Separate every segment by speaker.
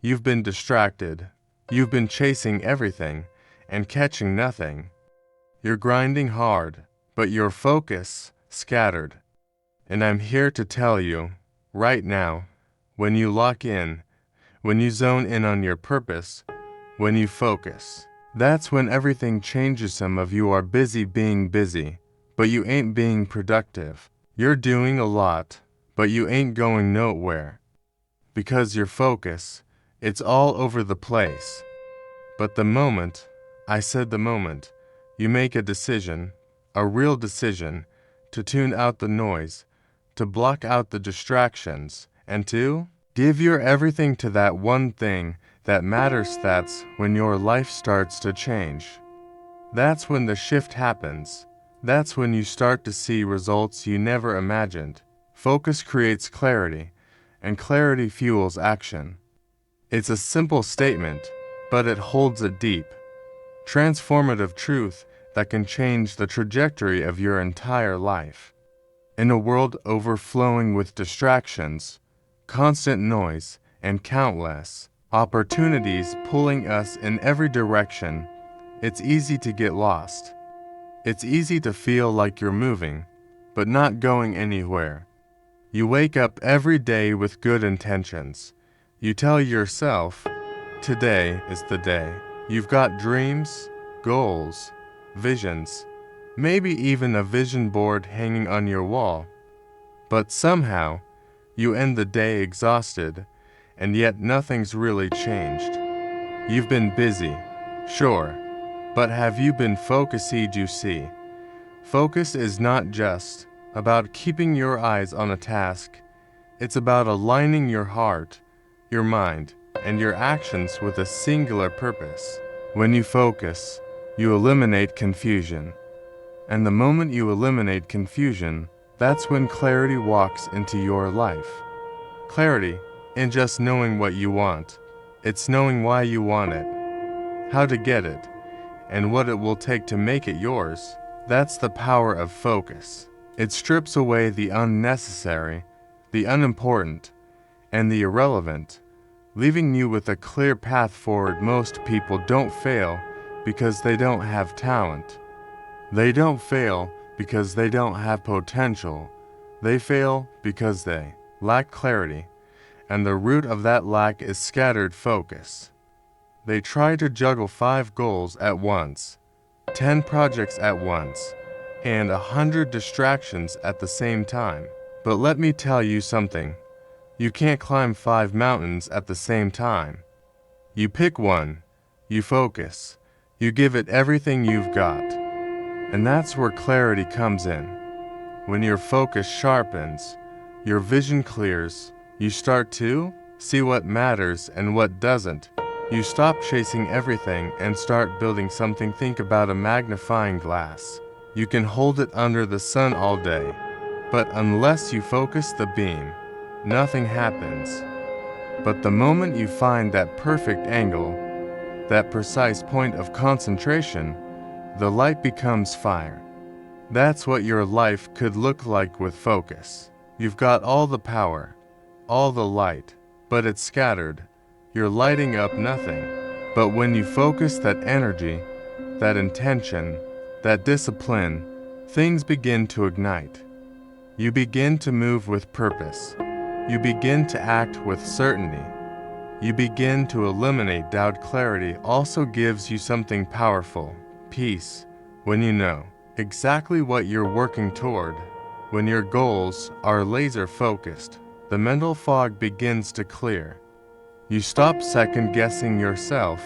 Speaker 1: You've been distracted. You've been chasing everything and catching nothing. You're grinding hard, but your focus scattered. And I'm here to tell you, right now, when you lock in, when you zone in on your purpose, when you focus, that's when everything changes. Some of you are busy being busy, but you ain't being productive. You're doing a lot, but you ain't going nowhere. Because your focus, it's all over the place. But the moment, I said the moment, you make a decision, a real decision, to tune out the noise, to block out the distractions, and to give your everything to that one thing that matters, that's when your life starts to change. That's when the shift happens. That's when you start to see results you never imagined. Focus creates clarity, and clarity fuels action. It's a simple statement, but it holds a deep, transformative truth that can change the trajectory of your entire life. In a world overflowing with distractions, constant noise, and countless opportunities pulling us in every direction, it's easy to get lost. It's easy to feel like you're moving, but not going anywhere. You wake up every day with good intentions. You tell yourself, today is the day. You've got dreams, goals, visions, maybe even a vision board hanging on your wall. But somehow, you end the day exhausted, and yet nothing's really changed. You've been busy, sure, but have you been focused? You see, focus is not just about keeping your eyes on a task. It's about aligning your heart, your mind, and your actions with a singular purpose. When you focus, you eliminate confusion. And the moment you eliminate confusion, that's when clarity walks into your life. Clarity in just knowing what you want. It's knowing why you want it, how to get it, and what it will take to make it yours. That's the power of focus. It strips away the unnecessary, the unimportant, and the irrelevant, leaving you with a clear path forward. Most people don't fail because they don't have talent. They don't fail because they don't have potential. They fail because they lack clarity, and the root of that lack is scattered focus. They try to juggle 5 goals at once, 10 projects at once, and 100 distractions at the same time. But let me tell you something. You can't climb 5 mountains at the same time. You pick one, you focus, you give it everything you've got. And that's where clarity comes in. When your focus sharpens, your vision clears, you start to see what matters and what doesn't. You stop chasing everything and start building something. Think about a magnifying glass. You can hold it under the sun all day, but unless you focus the beam, nothing happens. But the moment you find that perfect angle, that precise point of concentration, the light becomes fire. That's what your life could look like with focus. You've got all the power, all the light, but it's scattered. You're lighting up nothing. But when you focus that energy, that intention, that discipline, things begin to ignite. You begin to move with purpose. You begin to act with certainty. You begin to eliminate doubt. Clarity also gives you something powerful, peace, when you know exactly what you're working toward. When your goals are laser focused, the mental fog begins to clear. You stop second-guessing yourself.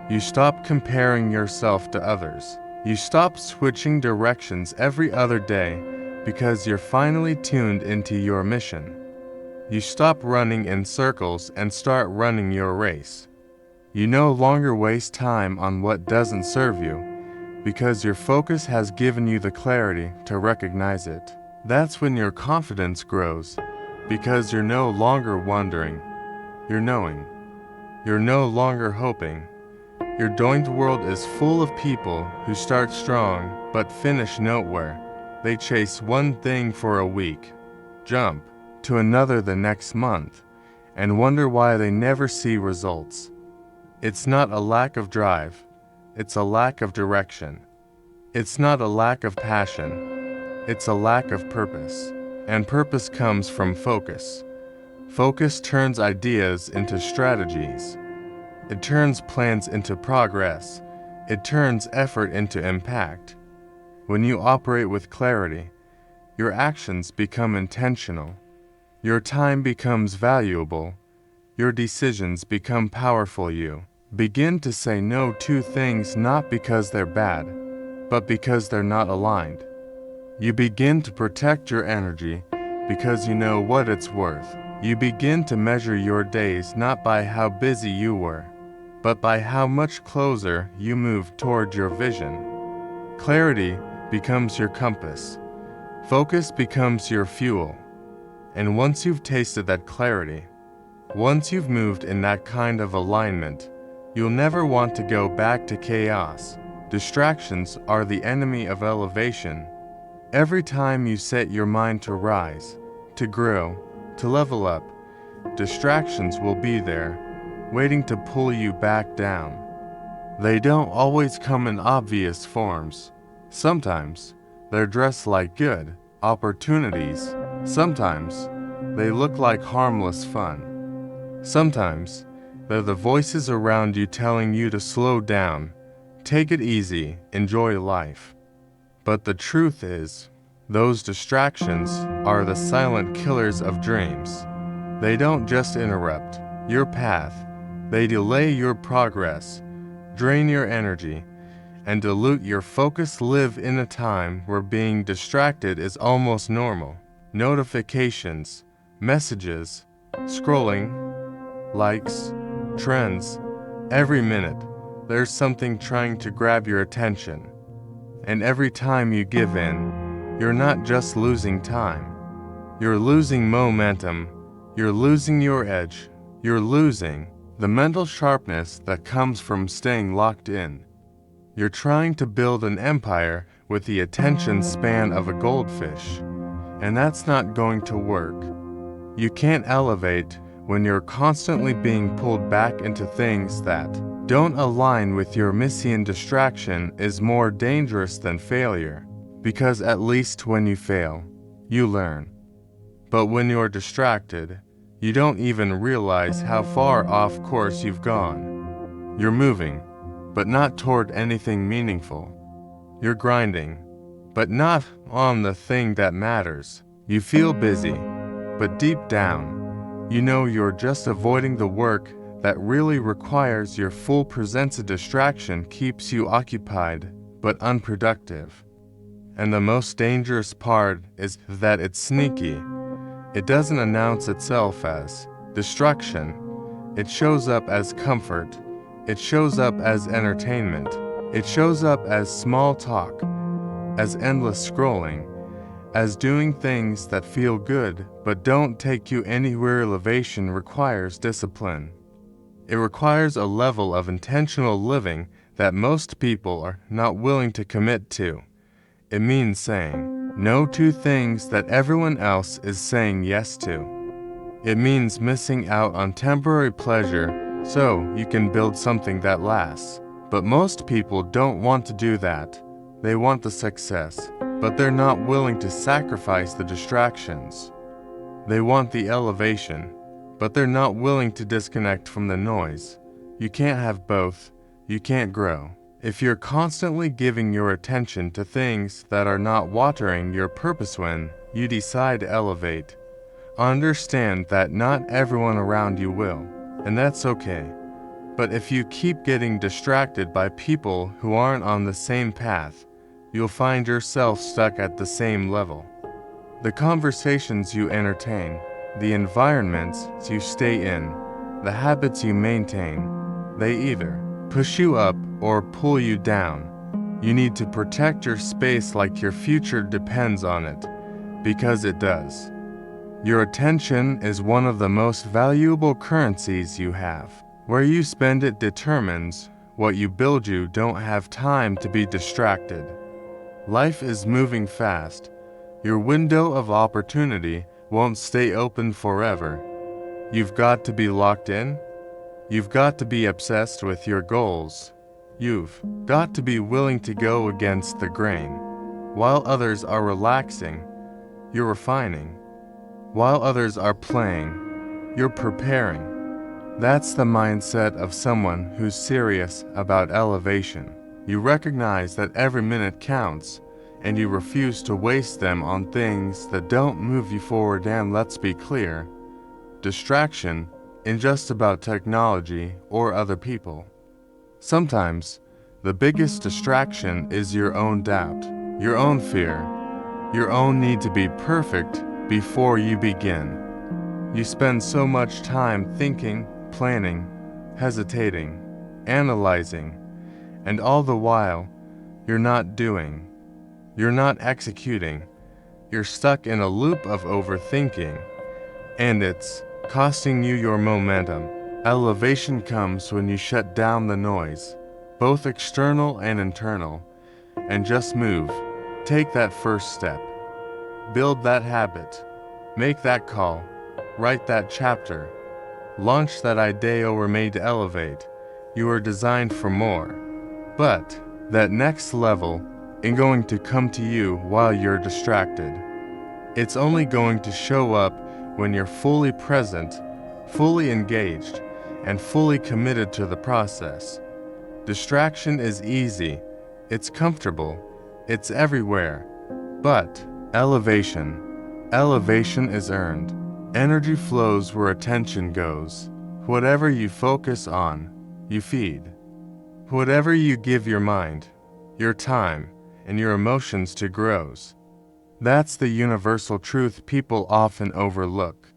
Speaker 1: You stop comparing yourself to others. You stop switching directions every other day because you're finally tuned into your mission. You stop running in circles and start running your race. You no longer waste time on what doesn't serve you because your focus has given you the clarity to recognize it. That's when your confidence grows because you're no longer wondering. You're knowing. You're no longer hoping. Your doing. The world is full of people who start strong but finish nowhere. They chase one thing for a week, jump to another the next month, and wonder why they never see results. It's not a lack of drive, it's a lack of direction. It's not a lack of passion, it's a lack of purpose. And purpose comes from focus. Focus turns ideas into strategies. It turns plans into progress. It turns effort into impact. When you operate with clarity, your actions become intentional. Your time becomes valuable. Your decisions become powerful. You begin to say no to things not because they're bad, but because they're not aligned. You begin to protect your energy because you know what it's worth. You begin to measure your days not by how busy you were, but by how much closer you moved toward your vision. Clarity becomes your compass. Focus becomes your fuel. And once you've tasted that clarity, once you've moved in that kind of alignment, you'll never want to go back to chaos. Distractions are the enemy of elevation. Every time you set your mind to rise, to grow, to level up, distractions will be there, waiting to pull you back down. They don't always come in obvious forms. Sometimes they're dressed like good opportunities. Sometimes they look like harmless fun. Sometimes they're the voices around you telling you to slow down, take it easy, enjoy life. But the truth is, those distractions are the silent killers of dreams. They don't just interrupt your path, they delay your progress, drain your energy, and dilute your focus. Live in a time where being distracted is almost normal. Notifications, messages, scrolling, likes, trends. Every minute, there's something trying to grab your attention. And every time you give in, you're not just losing time. You're losing momentum. You're losing your edge. You're losing the mental sharpness that comes from staying locked in. You're trying to build an empire with the attention span of a goldfish, and that's not going to work. You can't elevate when you're constantly being pulled back into things that don't align with your mission. Distraction is more dangerous than failure, because at least when you fail, you learn. But when you're distracted, you don't even realize how far off course you've gone. You're moving, but not toward anything meaningful. You're grinding, but not on the thing that matters. You feel busy, but deep down, you know you're just avoiding the work that really requires your full presence. A distraction keeps you occupied, but unproductive. And the most dangerous part is that it's sneaky. It doesn't announce itself as destruction. It shows up as comfort. It shows up as entertainment. It shows up as small talk, as endless scrolling, as doing things that feel good but don't take you anywhere. Elevation requires discipline. It requires a level of intentional living that most people are not willing to commit to. It means saying no to things that everyone else is saying yes to. It means missing out on temporary pleasure so you can build something that lasts. But most people don't want to do that. They want the success, but they're not willing to sacrifice the distractions. They want the elevation, but they're not willing to disconnect from the noise. You can't have both. You can't grow if you're constantly giving your attention to things that are not watering your purpose. When you decide to elevate, understand that not everyone around you will, and that's okay. But if you keep getting distracted by people who aren't on the same path, you'll find yourself stuck at the same level. The conversations you entertain, the environments you stay in, the habits you maintain, they either push you up or pull you down. You need to protect your space like your future depends on it, because it does. Your attention is one of the most valuable currencies you have. Where you spend it determines what you build. You don't have time to be distracted. Life is moving fast. Your window of opportunity won't stay open forever. You've got to be locked in. You've got to be obsessed with your goals. You've got to be willing to go against the grain. While others are relaxing, you're refining. While others are playing, you're preparing. That's the mindset of someone who's serious about elevation. You recognize that every minute counts, and you refuse to waste them on things that don't move you forward. And let's be clear, distraction isn't just about technology or other people. Sometimes, the biggest distraction is your own doubt, your own fear, your own need to be perfect before you begin. You spend so much time thinking, planning, hesitating, analyzing, and all the while, you're not doing. You're not executing. You're stuck in a loop of overthinking, and it's costing you your momentum. Elevation comes when you shut down the noise, both external and internal, and just move. Take that first step. Build that habit. Make that call. Write that chapter. Launch that idea or made to elevate. You are designed for more. But that next level ain't going to come to you while you're distracted. It's only going to show up when you're fully present, fully engaged, and fully committed to the process. Distraction is easy, it's comfortable, it's everywhere. But elevation is earned. Energy flows where attention goes. Whatever you focus on, you feed. Whatever you give your mind, your time, and your emotions to grows. That's the universal truth people often overlook.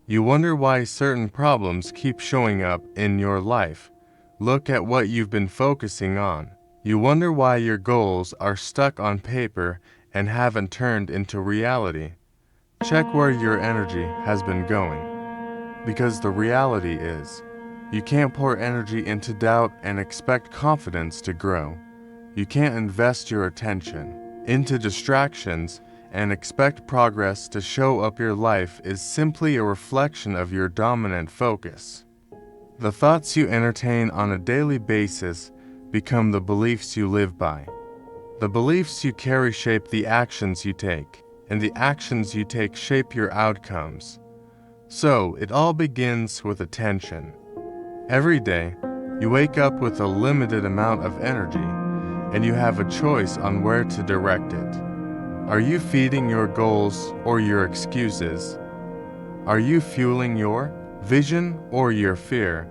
Speaker 1: You wonder why certain problems keep showing up in your life. Look at what you've been focusing on. You wonder why your goals are stuck on paper and haven't turned into reality. Check where your energy has been going. Because the reality is, you can't pour energy into doubt and expect confidence to grow. You can't invest your attention into distractions and expect progress to show up. Your life is simply a reflection of your dominant focus. The thoughts you entertain on a daily basis become the beliefs you live by. The beliefs you carry shape the actions you take, and the actions you take shape your outcomes. So, it all begins with attention. Every day, you wake up with a limited amount of energy, and you have a choice on where to direct it. Are you feeding your goals or your excuses? Are you fueling your vision or your fear?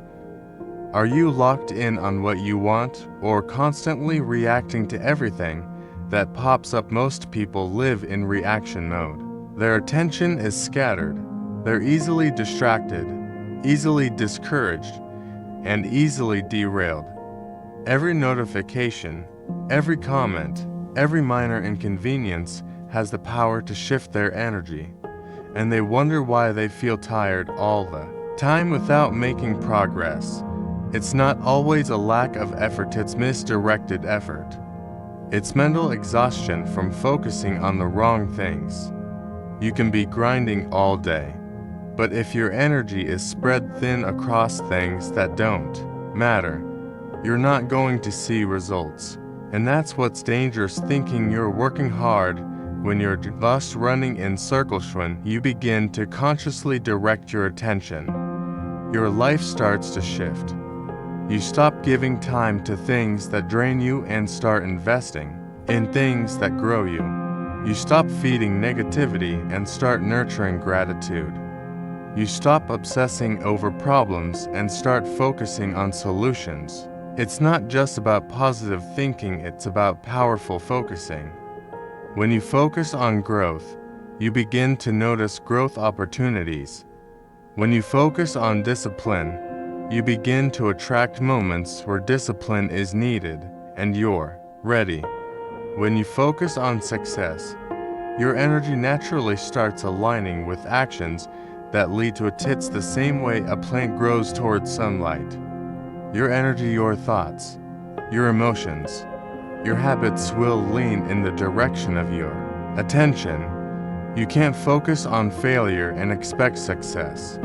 Speaker 1: Are you locked in on what you want or constantly reacting to everything that pops up? Most people live in reaction mode. Their attention is scattered. They're easily distracted, easily discouraged, and easily derailed. Every notification, every comment, every minor inconvenience has the power to shift their energy, and they wonder why they feel tired all the time without making progress. It's not always a lack of effort, it's misdirected effort. It's mental exhaustion from focusing on the wrong things. You can be grinding all day, but if your energy is spread thin across things that don't matter, you're not going to see results. And that's what's dangerous, thinking you're working hard when you're just running in circles. When you begin to consciously direct your attention, your life starts to shift. You stop giving time to things that drain you and start investing in things that grow you. You stop feeding negativity and start nurturing gratitude. You stop obsessing over problems and start focusing on solutions. It's not just about positive thinking, it's about powerful focusing. When you focus on growth, you begin to notice growth opportunities. When you focus on discipline, you begin to attract moments where discipline is needed and you're ready. When you focus on success, your energy naturally starts aligning with actions that lead to it. It's the same way a plant grows towards sunlight. Your energy, your thoughts, your emotions, your habits will lean in the direction of your attention. You can't focus on failure and expect success.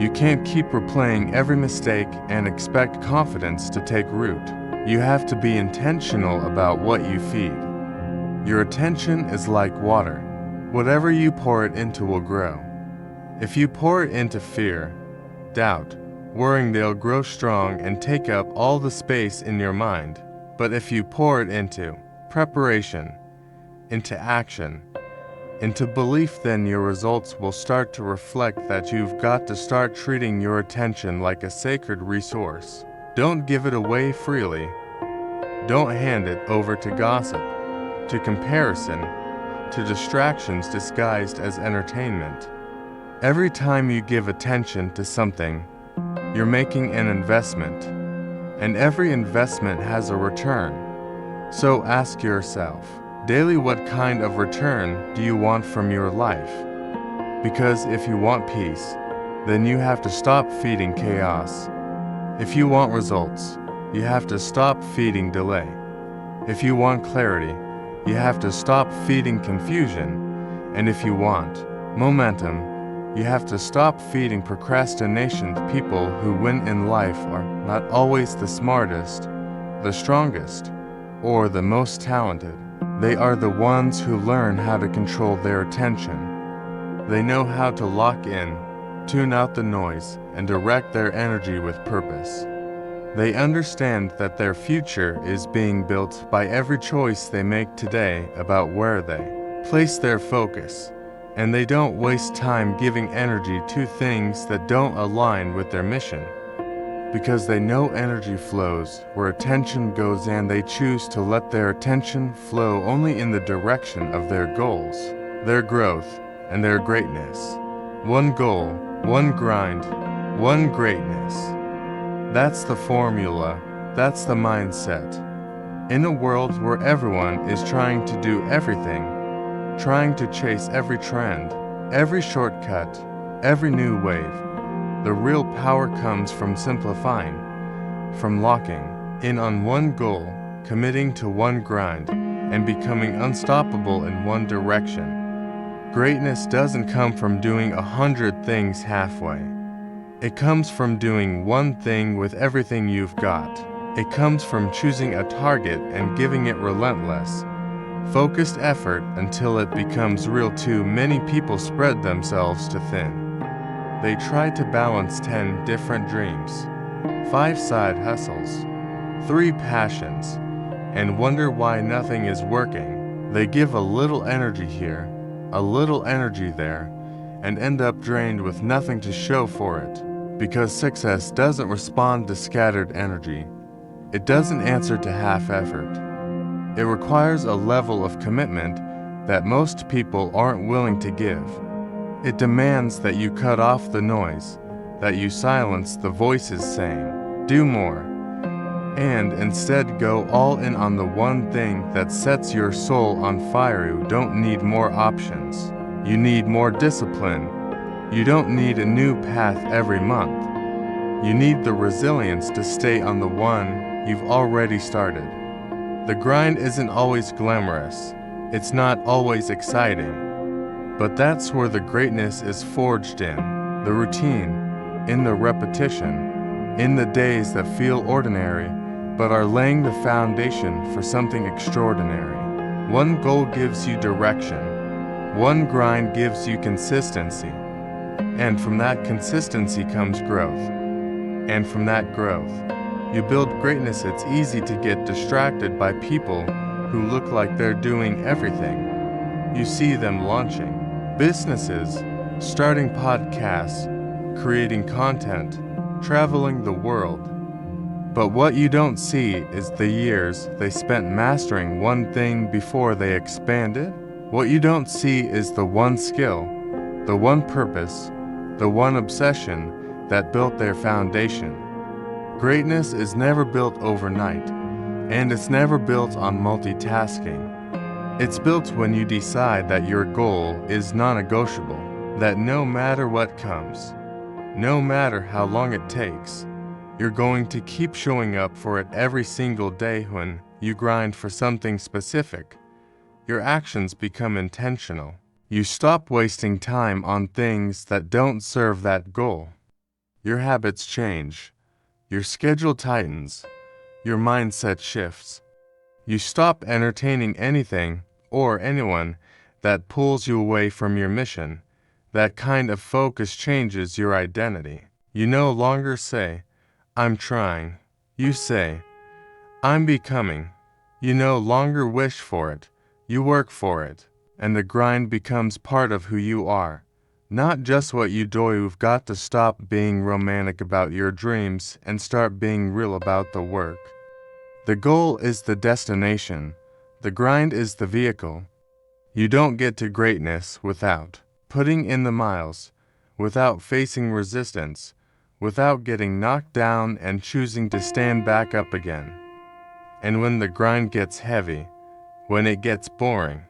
Speaker 1: You can't keep replaying every mistake and expect confidence to take root. You have to be intentional about what you feed. Your attention is like water. Whatever you pour it into will grow. If you pour it into fear, doubt, worrying, they'll grow strong and take up all the space in your mind. But if you pour it into preparation, into action, into belief, then your results will start to reflect that. You've got to start treating your attention like a sacred resource. Don't give it away freely. Don't hand it over to gossip, to comparison, to distractions disguised as entertainment. Every time you give attention to something, you're making an investment, and every investment has a return. So ask yourself daily, what kind of return do you want from your life? Because if you want peace, then you have to stop feeding chaos. If you want results, you have to stop feeding delay. If you want clarity, you have to stop feeding confusion. And if you want momentum, you have to stop feeding procrastination. The people who win in life are not always the smartest, the strongest, or the most talented. They are the ones who learn how to control their attention. They know how to lock in, tune out the noise, and direct their energy with purpose. They understand that their future is being built by every choice they make today about where they place their focus, and they don't waste time giving energy to things that don't align with their mission, because they know energy flows where attention goes, and they choose to let their attention flow only in the direction of their goals, their growth, and their greatness. One goal, one grind, one greatness. That's the formula, that's the mindset. In a world where everyone is trying to do everything, trying to chase every trend, every shortcut, every new wave, the real power comes from simplifying, from locking in on one goal, committing to one grind, and becoming unstoppable in one direction. Greatness doesn't come from doing 100 things halfway. It comes from doing one thing with everything you've got. It comes from choosing a target and giving it relentless, focused effort until it becomes real. Too many people spread themselves too thin. They try to balance 10 different dreams, 5 side hustles, 3 passions, and wonder why nothing is working. They give a little energy here, a little energy there, and end up drained with nothing to show for it. Because success doesn't respond to scattered energy. It doesn't answer to half effort. It requires a level of commitment that most people aren't willing to give. It demands that you cut off the noise, that you silence the voices saying, do more, and instead go all in on the one thing that sets your soul on fire. You don't need more options. You need more discipline. You don't need a new path every month. You need the resilience to stay on the one you've already started. The grind isn't always glamorous. It's not always exciting. But that's where the greatness is forged, in the routine, in the repetition, in the days that feel ordinary but are laying the foundation for something extraordinary. One goal gives you direction. One grind gives you consistency. And from that consistency comes growth. And from that growth, you build greatness. It's easy to get distracted by people who look like they're doing everything. You see them launching businesses, starting podcasts, creating content, traveling the world. But what you don't see is the years they spent mastering one thing before they expanded. What you don't see is the one skill, the one purpose, the one obsession that built their foundation. Greatness is never built overnight, and it's never built on multitasking. It's built when you decide that your goal is non-negotiable, that no matter what comes, no matter how long it takes, you're going to keep showing up for it every single day. When you grind for something specific, your actions become intentional. You stop wasting time on things that don't serve that goal. Your habits change. Your schedule tightens. Your mindset shifts. You stop entertaining anything or anyone that pulls you away from your mission. That kind of focus changes your identity. You no longer say, I'm trying. You say, I'm becoming. You no longer wish for it. You work for it. And the grind becomes part of who you are. Not just what you do. You've got to stop being romantic about your dreams and start being real about the work. The goal is the destination. The grind is the vehicle. You don't get to greatness without putting in the miles, without facing resistance, without getting knocked down and choosing to stand back up again. And when the grind gets heavy, when it gets boring,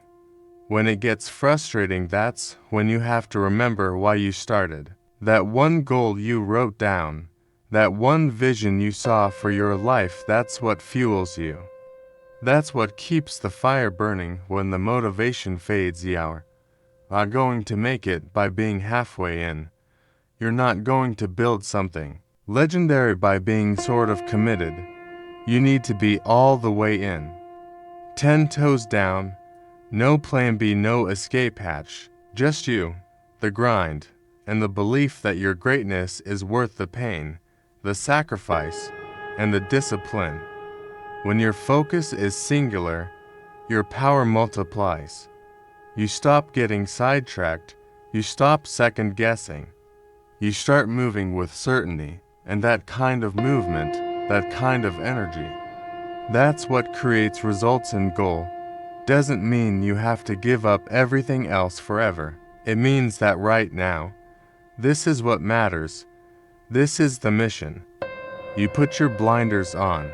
Speaker 1: when it gets frustrating, that's when you have to remember why you started. That one goal you wrote down, that one vision you saw for your life, that's what fuels you. That's what keeps the fire burning when the motivation fades. You're not going to make it by being halfway in. You're not going to build something legendary by being sort of committed. You need to be all the way in. 10 toes down, no plan B, no escape hatch, just you, the grind, and the belief that your greatness is worth the pain, the sacrifice, and the discipline. When your focus is singular, your power multiplies. You stop getting sidetracked, you stop second guessing. You start moving with certainty, and that kind of movement, that kind of energy, that's what creates results. And goal doesn't mean you have to give up everything else forever. It means that right now, this is what matters. This is the mission. You put your blinders on,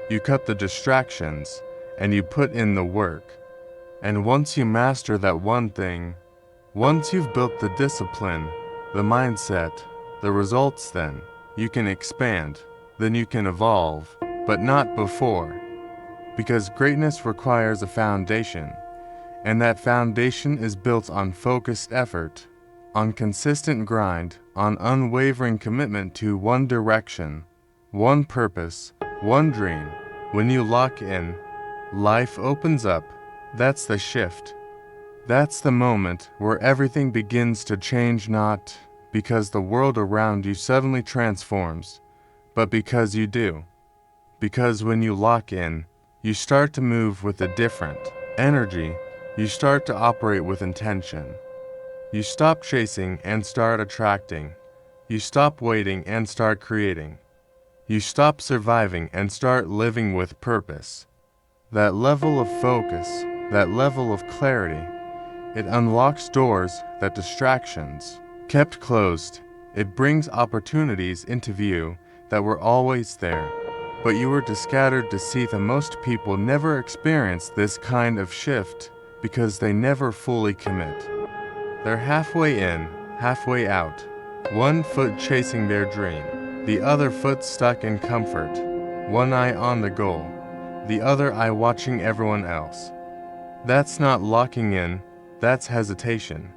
Speaker 1: you cut the distractions, and you put in the work. And once you master that one thing, once you've built the discipline, the mindset, the results, then you can expand, then you can evolve, but not before. Because greatness requires a foundation, and that foundation is built on focused effort, on consistent grind, on unwavering commitment to one direction, one purpose, one dream. When you lock in, life opens up. That's the shift. That's the moment where everything begins to change, not because the world around you suddenly transforms, but because you do. Because when you lock in, you start to move with a different energy. You start to operate with intention. You stop chasing and start attracting. You stop waiting and start creating. You stop surviving and start living with purpose. That level of focus, that level of clarity, it unlocks doors that distractions kept closed. It brings opportunities into view that were always there, but you were too scattered to see them. Most people never experience this kind of shift because they never fully commit. They're halfway in, halfway out, one foot chasing their dream, the other foot stuck in comfort, one eye on the goal, the other eye watching everyone else. That's not locking in, that's hesitation.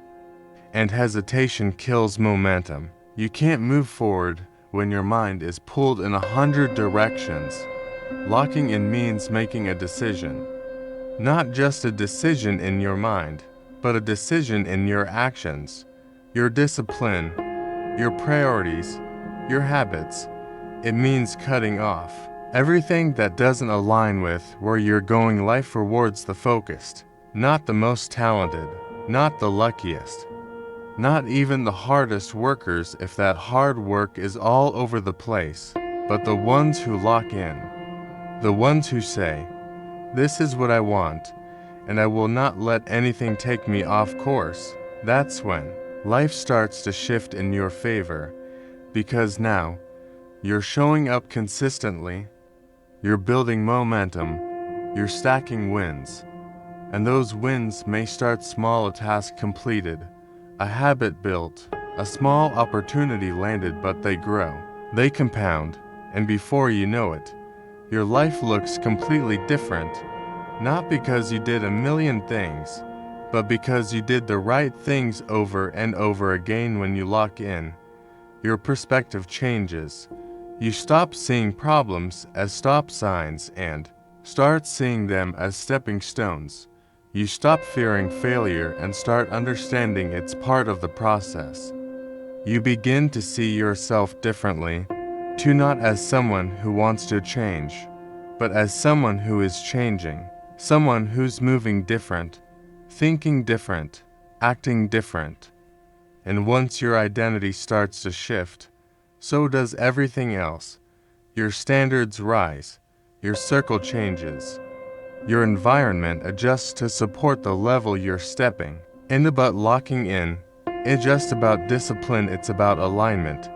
Speaker 1: And hesitation kills momentum. You can't move forward when your mind is pulled in 100 directions. Locking in means making a decision. Not just a decision in your mind, but a decision in your actions, your discipline, your priorities, your habits. It means cutting off everything that doesn't align with where you're going. Life rewards the focused, not the most talented, not the luckiest, not even the hardest workers if that hard work is all over the place, but the ones who lock in, the ones who say, this is what I want, and I will not let anything take me off course. That's when life starts to shift in your favor, because now you're showing up consistently, you're building momentum, you're stacking wins, and those wins may start small: a task completed, a habit built, a small opportunity landed, but they grow, they compound, and before you know it, your life looks completely different. Not because you did a million things, but because you did the right things over and over again. When you lock in, your perspective changes. You stop seeing problems as stop signs and start seeing them as stepping stones. You stop fearing failure and start understanding it's part of the process. You begin to see yourself differently, too, not as someone who wants to change, but as someone who is changing, someone who's moving different, thinking different, acting different. And once your identity starts to shift, so does everything else. Your standards rise, your circle changes, your environment adjusts to support the level you're stepping. And about locking in, it's just about discipline, it's about alignment.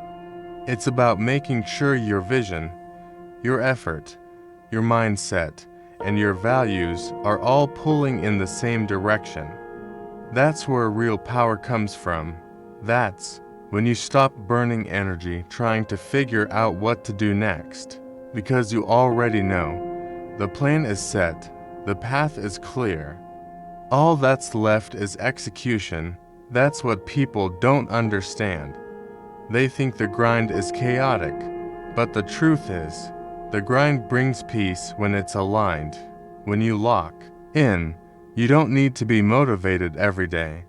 Speaker 1: It's about making sure your vision, your effort, your mindset, and your values are all pulling in the same direction. That's where real power comes from. That's when you stop burning energy trying to figure out what to do next, because you already know. The plan is set, the path is clear. All that's left is execution. That's what people don't understand. They think the grind is chaotic, but the truth is, the grind brings peace when it's aligned. When you lock in, you don't need to be motivated every day.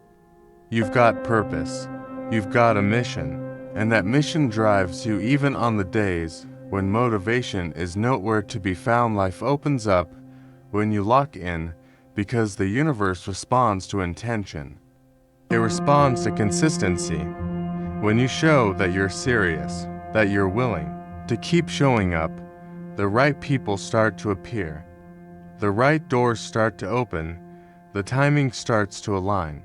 Speaker 1: You've got purpose, you've got a mission, and that mission drives you even on the days when motivation is nowhere to be found. Life opens up when you lock in, because the universe responds to intention. It responds to consistency. When you show that you're serious, that you're willing to keep showing up, the right people start to appear. The right doors start to open. The timing starts to align.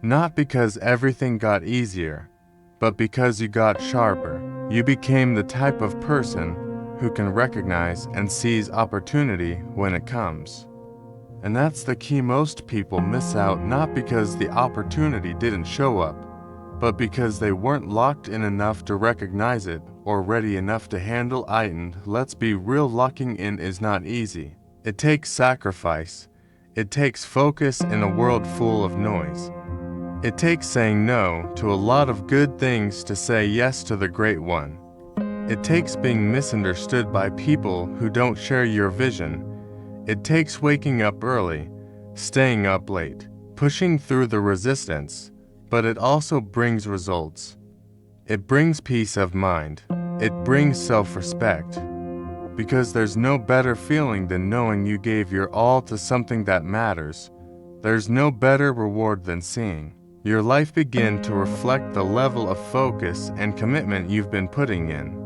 Speaker 1: Not because everything got easier, but because you got sharper. You became the type of person who can recognize and seize opportunity when it comes. And that's the key. Most people miss out not because the opportunity didn't show up, but because they weren't locked in enough to recognize it or ready enough to handle it. And let's be real, locking in is not easy. It takes sacrifice. It takes focus in a world full of noise. It takes saying no to a lot of good things to say yes to the great one. It takes being misunderstood by people who don't share your vision. It takes waking up early, staying up late, pushing through the resistance, but it also brings results. It brings peace of mind. It brings self-respect. Because there's no better feeling than knowing you gave your all to something that matters. There's no better reward than seeing your life begin to reflect the level of focus and commitment you've been putting in.